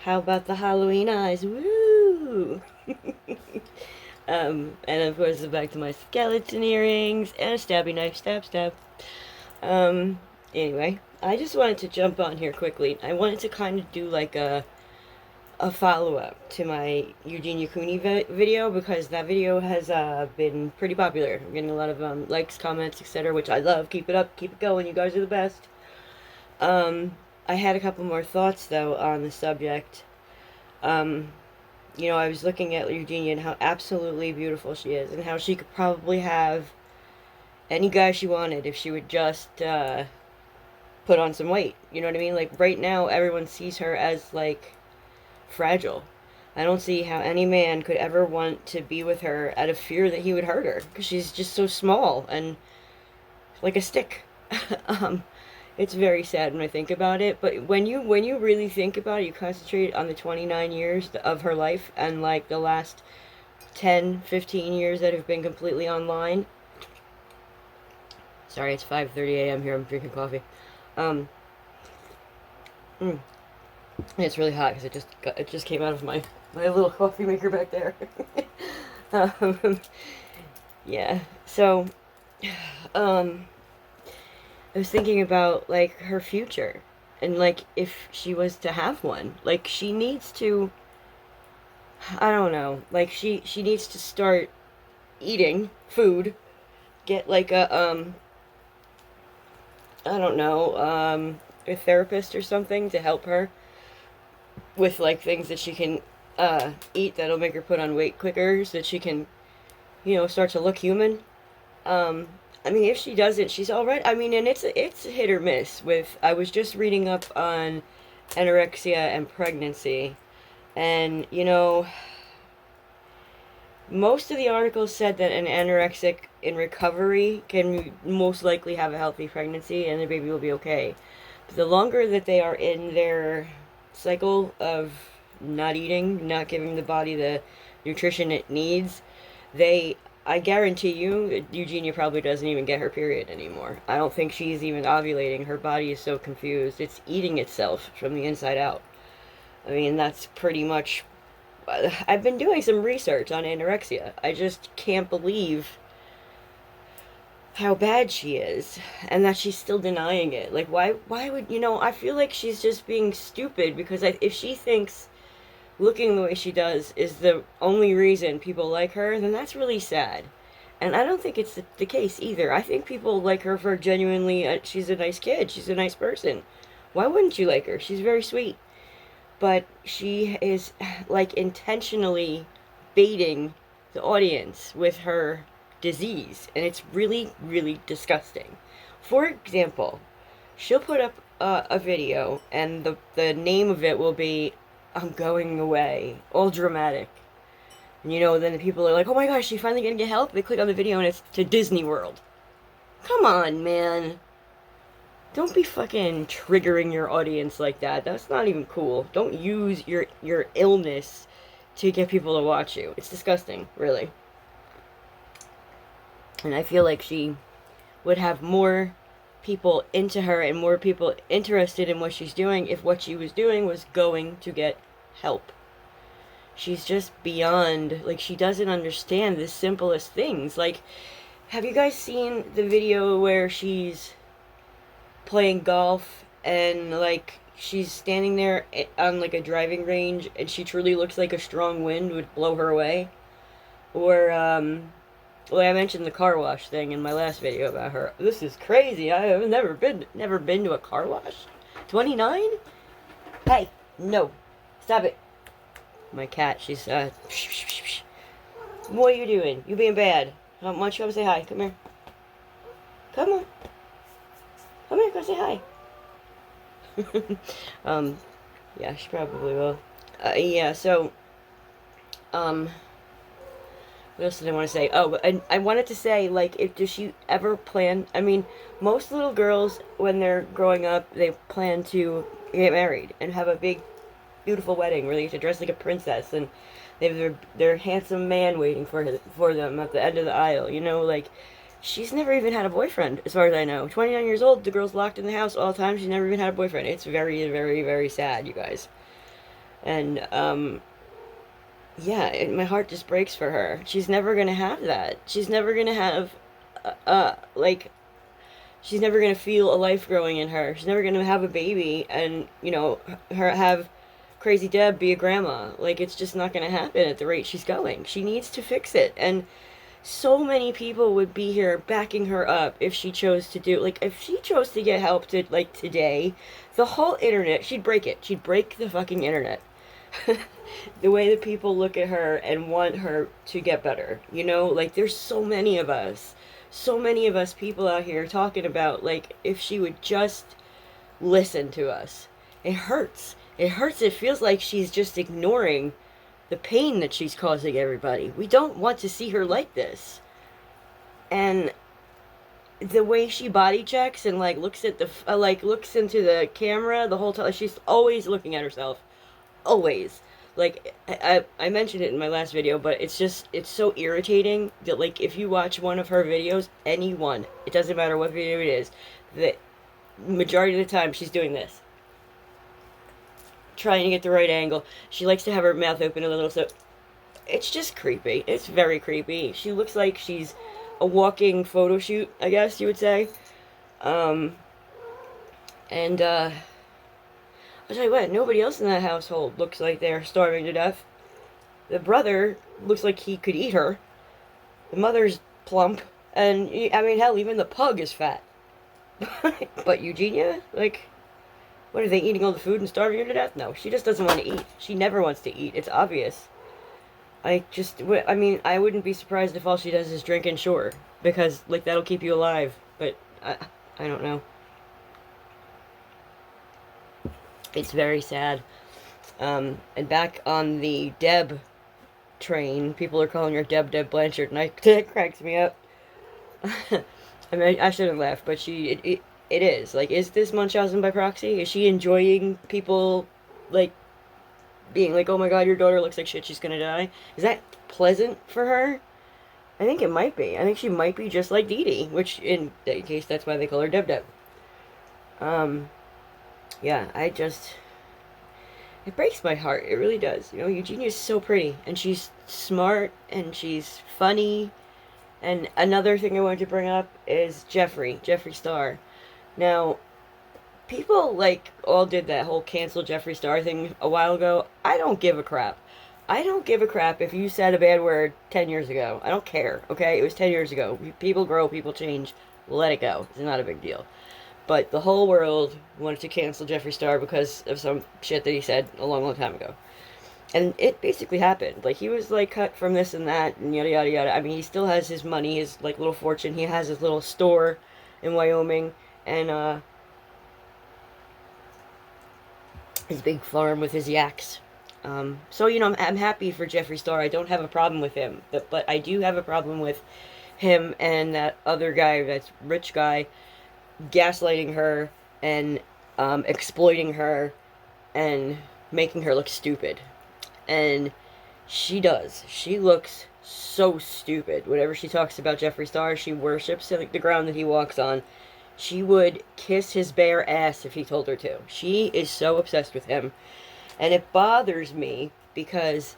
How about the Halloween eyes? Woo! And of course, back to my skeleton earrings and a stabby knife. Stab, stab. Um, anyway, I just wanted to jump on here quickly. I wanted to kind of do like a follow up to my Eugenia Cooney video because that video has been pretty popular. I'm getting a lot of likes, comments, etc., which I love. Keep it up, keep it going. You guys are the best. Um, I had a couple more thoughts though on the subject. Um, I was looking at Eugenia and how absolutely beautiful she is, and how she could probably have any guy she wanted if she would just put on some weight. You know what I mean? Like right now, everyone sees her as like fragile. I don't see how any man could ever want to be with her out of fear that he would hurt her because she's just so small and like a stick. um, it's very sad when I think about it, but when you really think about it, you concentrate on the 29 years of her life and like the last 10, 15 years that have been completely online. Sorry, it's 5:30 a.m. here. I'm drinking coffee. Um, mm, and it's really hot because it just came out of my little coffee maker back there. um, yeah. So, um, I was thinking about like her future and like if she was to have one, like she needs to. I don't know. Like she needs to start eating food. Get like a I don't know, a therapist or something to help her with like things that she can eat that'll make her put on weight quicker so that she can, start to look human. Um, I mean, if she doesn't, she's all right. I mean, and it's hit or miss with. I was just reading up on anorexia and pregnancy, and most of the articles said that an anorexic in recovery can most likely have a healthy pregnancy and the baby will be okay. But the longer that they are in their cycle of not eating, not giving the body the nutrition it needs, I guarantee you, Eugenia probably doesn't even get her period anymore. I don't think she's even ovulating. Her body is so confused. It's eating itself from the inside out. I mean, that's pretty much. I've been doing some research on anorexia. I just can't believe how bad she is and that she's still denying it. Like why would, I feel like she's just being stupid because if she thinks looking the way she does is the only reason people like her, then that's really sad. And I don't think it's the case either. I think people like her for genuinely, she's a nice kid. She's a nice person. Why wouldn't you like her? She's very sweet. But she is like intentionally baiting the audience with her disease. And it's really, really disgusting. For example, she'll put up a video and the name of it will be I'm going away, all dramatic. And then the people are like, oh my gosh, she finally gonna get help? They click on the video and it's to Disney World. Come on, man. Don't be fucking triggering your audience like that. That's not even cool. Don't use your illness to get people to watch you. It's disgusting, really. And I feel like she would have more people into her and more people interested in what she's doing if what she was doing was going to get help. She's just beyond, like, she doesn't understand the simplest things. Like, have you guys seen the video where she's playing golf and, like, she's standing there on, like, a driving range and she truly looks like a strong wind would blow her away? Or, well, I mentioned the car wash thing in my last video about her. This is crazy. I have never been to a car wash. 29? Hey, no. Stop it. My cat, she's, shh, shh, shh, shh. What are you doing? You being bad. Why don't you come say hi? Come here. Come on. Come here, go say hi. Yeah, she probably will. Yeah, so, what else did I want to say? Oh, and I wanted to say, like, does she ever plan? I mean, most little girls, when they're growing up, they plan to get married and have a big, beautiful wedding where they get to dress like a princess and they have their handsome man waiting for them at the end of the aisle. Like, she's never even had a boyfriend, as far as I know. 29 years old, the girl's locked in the house all the time. She's never even had a boyfriend. It's very, very, very sad, you guys. And yeah, my heart just breaks for her. She's never gonna have that. She's never gonna have, like, she's never gonna feel a life growing in her. She's never gonna have a baby and, you know, her have Crazy Deb be a grandma. Like, it's just not gonna happen at the rate she's going. She needs to fix it. And so many people would be here backing her up if she chose to do, like, if she chose to get help to, like, today, the whole internet, she'd break it. She'd break the fucking internet. The way that people look at her and want her to get better, you know, like, there's so many of us people out here talking about, like, if she would just listen to us. It hurts. It hurts. It feels like she's just ignoring the pain that she's causing everybody. We don't want to see her like this. And the way she body checks and, like, looks at the like, looks into the camera the whole time, she's always looking at herself, always. Like, I mentioned it in my last video, but it's just, it's so irritating that, like, if you watch one of her videos, any one, it doesn't matter what video it is, the majority of the time she's doing this, trying to get the right angle. She likes to have her mouth open a little, so it's just creepy. It's very creepy. She looks like she's a walking photo shoot, I guess you would say. And I'll tell you what, nobody else in that household looks like they're starving to death. The brother looks like he could eat her. The mother's plump. And, I mean, hell, even the pug is fat. But Eugenia, like, what, are they eating all the food and starving her to death? No, she just doesn't want to eat. She never wants to eat. It's obvious. I mean, I wouldn't be surprised if all she does is drink and shore. Because, like, that'll keep you alive. But, I don't know. It's very sad. And back on the Deb train, people are calling her Deb Blanchard, and that cracks me up. I mean, I shouldn't laugh, but it is. Like, is this Munchausen by proxy? Is she enjoying people, like, being like, oh my god, your daughter looks like shit, she's gonna die? Is that pleasant for her? I think it might be. I think she might be just like Dee Dee, which, in that case, that's why they call her Deb. Yeah, it breaks my heart. It really does. You know, Eugenia's so pretty, and she's smart, and she's funny. And another thing I wanted to bring up is Jeffree Star. Now, people, like, all did that whole cancel Jeffree Star thing a while ago. I don't give a crap. I don't give a crap if you said a bad word 10 years ago. I don't care, okay? It was 10 years ago. People grow, people change. Let it go. It's not a big deal. But the whole world wanted to cancel Jeffree Star because of some shit that he said a long, long time ago. And it basically happened. Like, he was, like, cut from this and that, and yada, yada, yada. I mean, he still has his money, his, like, little fortune. He has his little store in Wyoming, and, his big farm with his yaks. So, you know, I'm happy for Jeffree Star. I don't have a problem with him. But I do have a problem with him and that other guy, that rich guy, gaslighting her and exploiting her and making her look stupid. And she does. She looks so stupid. Whenever she talks about Jeffree Star, she worships the ground that he walks on. She would kiss his bare ass if he told her to. She is so obsessed with him. And it bothers me because,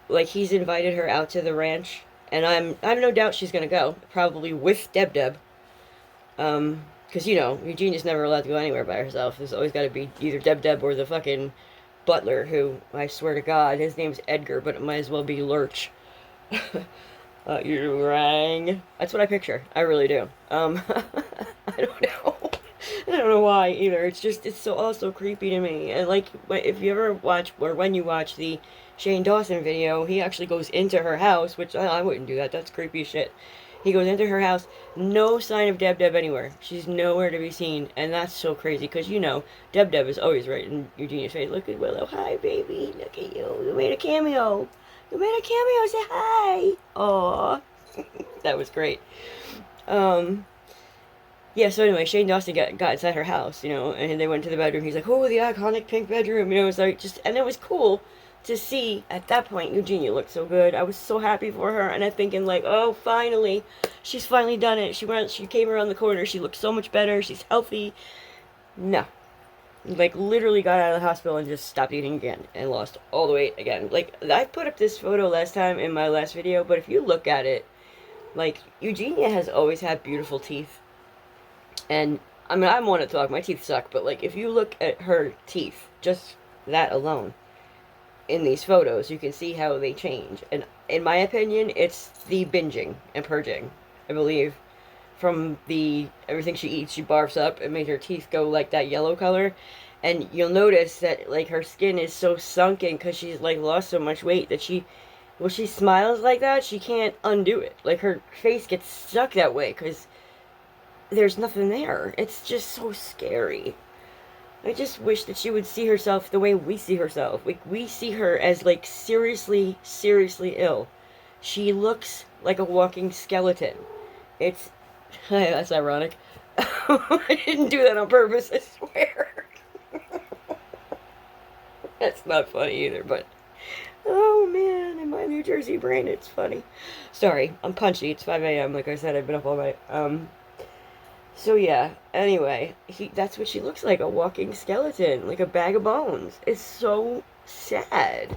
like, he's invited her out to the ranch, and I'm no doubt she's gonna go, probably with Deb. Because, you know, Eugenia's never allowed to go anywhere by herself. There's always got to be either Deb or the fucking butler, who, I swear to God, his name's Edgar, but it might as well be Lurch. You rang. That's what I picture. I really do. I don't know. I don't know why either. It's just, it's so also creepy to me. And, like, if you ever watch, or when you watch the Shane Dawson video, he actually goes into her house, which I wouldn't do that. That's creepy as shit. He goes into her house, no sign of Deb anywhere. She's nowhere to be seen, and that's so crazy, because, you know, Deb is always right in Eugenia's face. Look at Willow. Hi, baby. Look at you. You made a cameo. You made a cameo. Say hi. Aww. That was great. Yeah, so anyway, Shane Dawson got inside her house, you know, and they went to the bedroom. He's like, oh, the iconic pink bedroom. You know, it was like, just, and it was cool to see. At that point, Eugenia looked so good. I was so happy for her, and I'm thinking, like, oh, finally, she's finally done it. She came around the corner. She looked so much better. She's healthy. No. Like, literally got out of the hospital and just stopped eating again and lost all the weight again. Like, I put up this photo last time in my last video, but if you look at it, like, Eugenia has always had beautiful teeth. And, I mean, I want to talk, my teeth suck, but, like, if you look at her teeth, just that alone, in these photos, you can see how they change. And, in my opinion, it's the binging and purging, I believe. From the everything she eats, she barfs up and makes her teeth go like that yellow color. And you'll notice that like her skin is so sunken because she's like lost so much weight that when she smiles like that, she can't undo it. Like her face gets stuck that way because there's nothing there. It's just so scary. I just wish that she would see herself the way we see herself. Like we see her as like seriously, seriously ill. She looks like a walking skeleton. It's that's ironic. I didn't do that on purpose, I swear. That's not funny either, but oh man, in my New Jersey brain, it's funny. Sorry, I'm punchy. It's 5 a.m. Like I said, I've been up all night. So yeah. Anyway, that's what she looks like, a walking skeleton, like a bag of bones. It's so sad.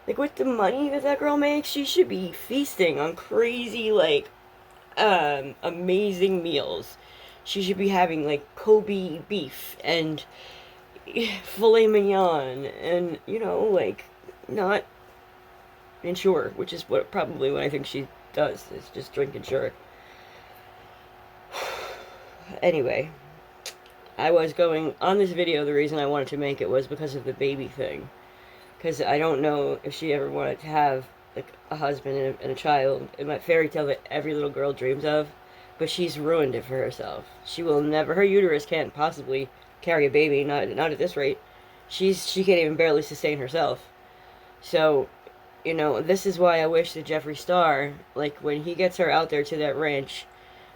Like with the money that girl makes, she should be feasting on crazy like amazing meals. She should be having like Kobe beef and filet mignon and like not Ensure, which is what I think she does, is just drink Ensure. Anyway, I was going on this video. The reason I wanted to make it was because of the baby thing, because I don't know if she ever wanted to have like a husband and a child in that fairy tale that every little girl dreams of, but she's ruined it for herself. She will never. Her uterus can't possibly carry a baby. Not at this rate. She can't even barely sustain herself. So, this is why I wish that Jeffree Star, like when he gets her out there to that ranch,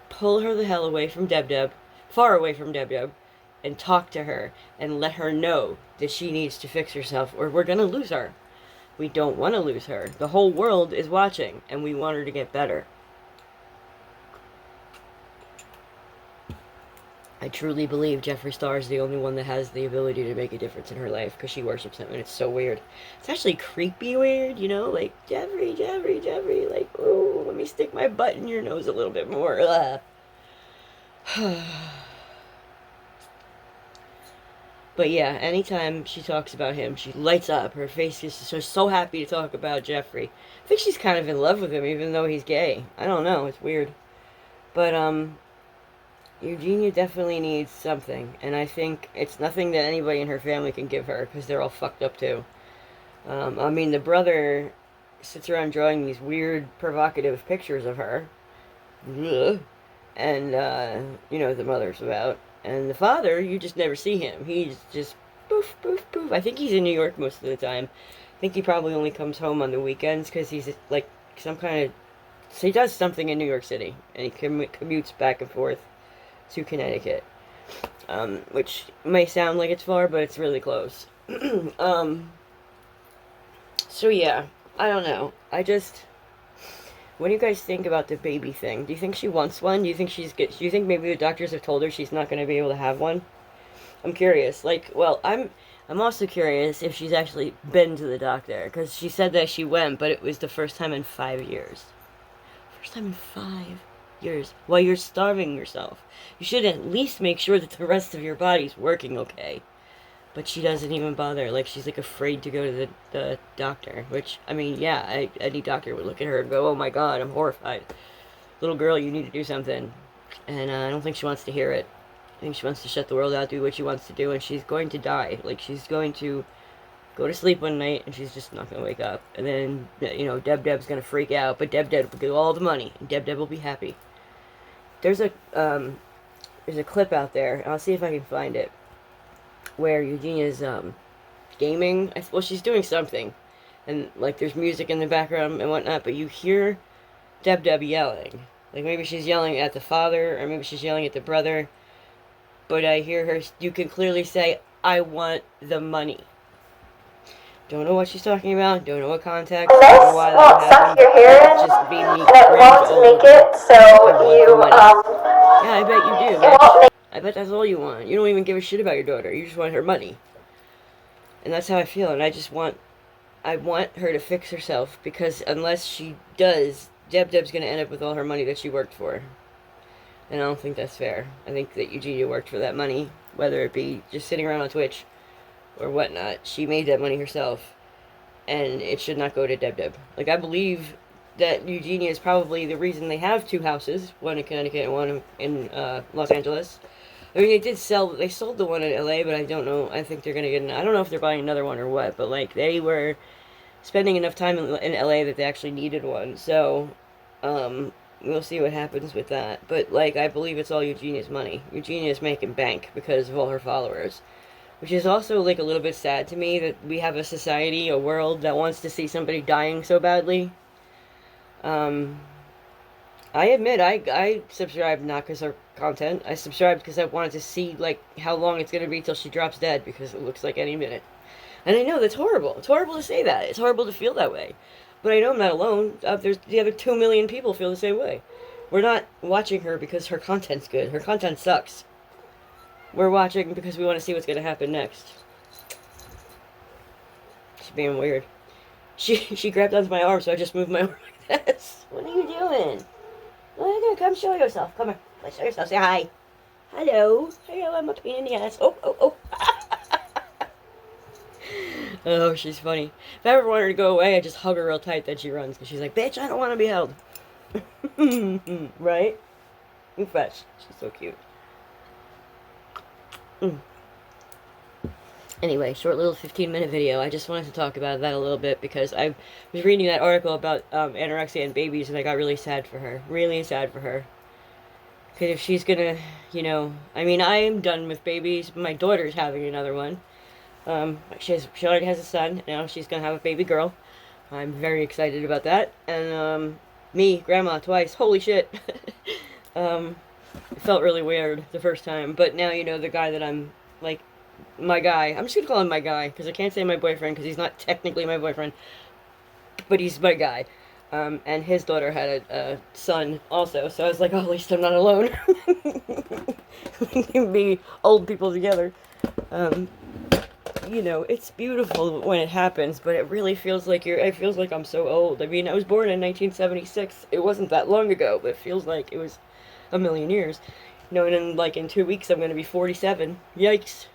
pull her the hell away from Deb, far away from Deb, and talk to her and let her know that she needs to fix herself, or we're gonna lose her. We don't want to lose her. The whole world is watching, and we want her to get better. I truly believe Jeffree Star is the only one that has the ability to make a difference in her life, because she worships him, and it's so weird. It's actually creepy weird, like, Jeffree, like, ooh, let me stick my butt in your nose a little bit more. But yeah, anytime she talks about him, she lights up. Her face is so happy to talk about Jeffree. I think she's kind of in love with him, even though he's gay. I don't know, it's weird. But, Eugenia definitely needs something, and I think it's nothing that anybody in her family can give her, because they're all fucked up too. I mean, the brother sits around drawing these weird, provocative pictures of her. Ugh. And, the mother's about. And the father, you just never see him. He's just poof, poof, poof. I think he's in New York most of the time. I think he probably only comes home on the weekends because he's like some kind of... So he does something in New York City, and he commutes back and forth to Connecticut. Which may sound like it's far, but it's really close. So yeah, I don't know. What do you guys think about the baby thing? Do you think she wants one? Do you think do you think maybe the doctors have told her she's not going to be able to have one? I'm curious. Like, well, I'm also curious if she's actually been to the doctor, because she said that she went, but it was the first time in 5 years. First time in 5 years. While you're starving yourself. You should at least make sure that the rest of your body's working okay. But she doesn't even bother. Like, she's, like, afraid to go to the doctor. Which, I mean, yeah, any doctor would look at her and go, oh my god, I'm horrified. Little girl, you need to do something. And I don't think she wants to hear it. I think she wants to shut the world out, do what she wants to do, and she's going to die. Like, she's going to go to sleep one night, and she's just not going to wake up. And then, Deb's going to freak out, but Deb will get all the money, and Deb will be happy. There's a clip out there, and I'll see if I can find it, where Eugenia's gaming. Well, she's doing something, and like there's music in the background and whatnot, but you hear Deb yelling. Like maybe she's yelling at the father, or maybe she's yelling at the brother. But I hear her. You can clearly say, "I want the money." Don't know what she's talking about. Don't know what context. This won't suck your hair in, Just being and it won't make it so yeah, I bet you do. I bet that's all you want. You don't even give a shit about your daughter. You just want her money. And that's how I feel. And I want her to fix herself, because unless she does, Deb's going to end up with all her money that she worked for. And I don't think that's fair. I think that Eugenia worked for that money, whether it be just sitting around on Twitch or whatnot. She made that money herself, and it should not go to Deb. Like, I believe that Eugenia is probably the reason they have two houses, one in Connecticut and one in Los Angeles. I mean, they sold the one in LA, but I don't know. I think they're going to I don't know if they're buying another one or what, but, like, they were spending enough time in LA that they actually needed one. So, we'll see what happens with that. But, like, I believe it's all Eugenia's money. Eugenia's making bank because of all her followers. Which is also, like, a little bit sad to me that we have a society, a world that wants to see somebody dying so badly. I admit, I subscribed not because of content. I subscribed because I wanted to see, like, how long it's going to be till she drops dead, because it looks like any minute. And I know that's horrible. It's horrible to say that. It's horrible to feel that way. But I know I'm not alone. There's the other 2 million people feel the same way. We're not watching her because her content's good. Her content sucks. We're watching because we want to see what's going to happen next. She's being weird. She grabbed onto my arm, so I just moved my arm like this. What are you doing? Oh, come show yourself. Come here. Let's show yourself. Say hi. Hello. Hello, I'm a pain in the ass. Oh. Oh, she's funny. If I ever want her to go away, I just hug her real tight, then she runs, because she's like, bitch, I don't want to be held. Right? You fetch. She's so cute. Anyway, short little 15-minute video. I just wanted to talk about that a little bit, because I was reading that article about anorexia and babies, and I got really sad for her. Really sad for her. Because if she's gonna, I mean, I am done with babies. My daughter's having another one. She already has a son. Now she's gonna have a baby girl. I'm very excited about that. And, me, grandma, twice. Holy shit. It felt really weird the first time. But now, the guy that I'm, like, my guy. I'm just gonna call him my guy, because I can't say my boyfriend, because he's not technically my boyfriend. But he's my guy. And his daughter had a son also. So I was like, oh, at least I'm not alone. We can be old people together. It's beautiful when it happens, but it really feels like it feels like I'm so old. I mean, I was born in 1976. It wasn't that long ago, but it feels like it was a million years. And then, like, in 2 weeks, I'm going to be 47. Yikes.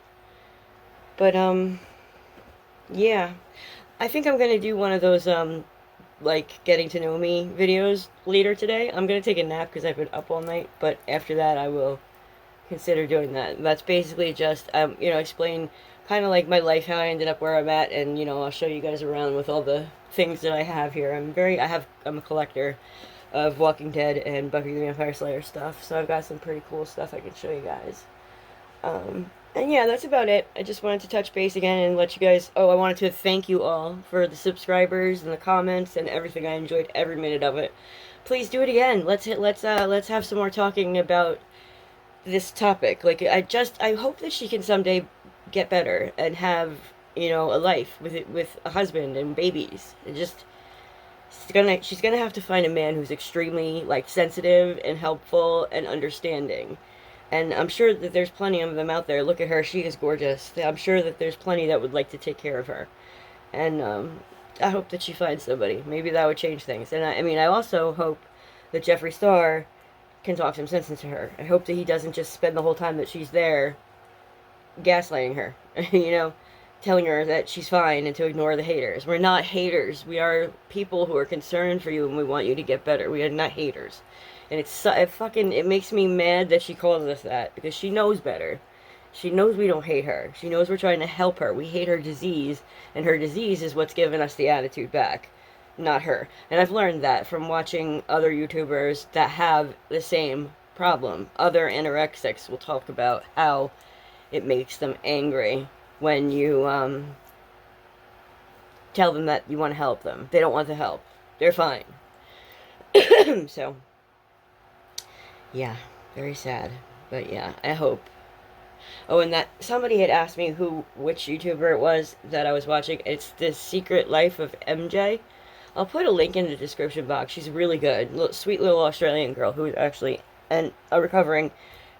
But, yeah. I think I'm going to do one of those, like, getting to know me videos later today. I'm going to take a nap because I've been up all night, but after that, I will consider doing that. That's basically just, explain kind of like my life, how I ended up where I'm at, and, I'll show you guys around with all the things that I have here. I'm a collector of Walking Dead and Buffy the Vampire Slayer stuff, so I've got some pretty cool stuff I can show you guys. And yeah, that's about it. I just wanted to touch base again and let you guys, I wanted to thank you all for the subscribers and the comments and everything. I enjoyed every minute of it. Please do it again. Let's have some more talking about this topic. Like, I hope that she can someday get better and have, a life with a husband and babies. And just, she's gonna have to find a man who's extremely, like, sensitive and helpful and understanding. And I'm sure that there's plenty of them out there. Look at her, she is gorgeous. I'm sure that there's plenty that would like to take care of her. And I hope that she finds somebody. Maybe that would change things. And I also hope that Jeffree Star can talk some sense into her. I hope that he doesn't just spend the whole time that she's there gaslighting her, telling her that she's fine and to ignore the haters. We're not haters. We are people who are concerned for you and we want you to get better. We are not haters. And it makes me mad that she calls us that, because she knows better. She knows we don't hate her. She knows we're trying to help her. We hate her disease, and her disease is what's given us the attitude back, not her. And I've learned that from watching other YouTubers that have the same problem. Other anorexics will talk about how it makes them angry when you tell them that you want to help them. They don't want the help. They're fine. So, yeah, very sad. But yeah, I hope. Oh, and that somebody had asked me which YouTuber it was that I was watching. It's The Secret Life of MJ. I'll put a link in the description box. She's really good. Sweet little Australian girl who is actually a recovering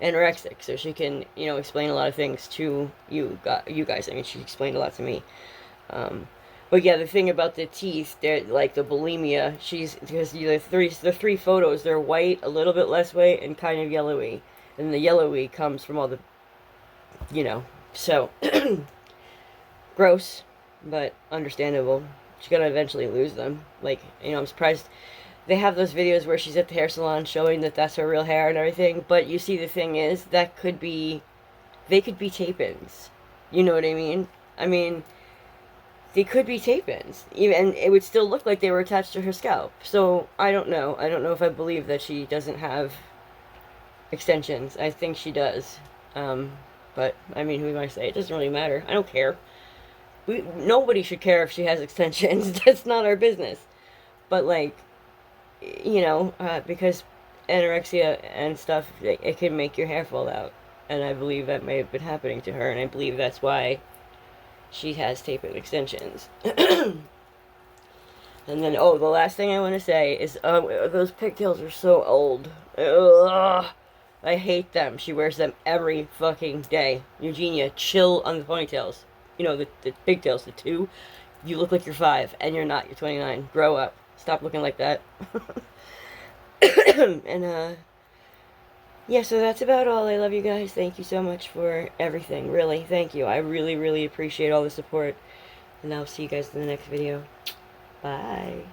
anorexic, so she can, you know, explain a lot of things to you guys. I mean, she explained a lot to me. Um, but yeah, the thing about the teeth, they're like the bulimia. She's because the three photos, they're white, a little bit less white, and kind of yellowy. And the yellowy comes from all the, you know, so gross, but understandable. She's gonna eventually lose them. Like, you know, I'm surprised they have those videos where she's at the hair salon showing that that's her real hair and everything. But you see, the thing is, that could be, they could be tape-ins. You know what I mean? I mean, they could be tape-ins, even, and it would still look like they were attached to her scalp. So I don't know. I don't know if I believe that she doesn't have extensions. I think she does. But I mean, who am I to say? It doesn't really matter. I don't care. Nobody should care if she has extensions. That's not our business. But like, you know, because anorexia and stuff, it can make your hair fall out, and I believe that may have been happening to her, and I believe that's why she has tapered extensions. And then, oh, the last thing I want to say is, those pigtails are so old. Ugh. I hate them. She wears them every fucking day. Eugenia, chill on the ponytails. You know, the pigtails, the two. You look like you're 5, and you're not. You're 29. Grow up. Stop looking like that. And, yeah, so that's about all. I love you guys. Thank you so much for everything. Really, thank you. I really, really appreciate all the support. And I'll see you guys in the next video. Bye.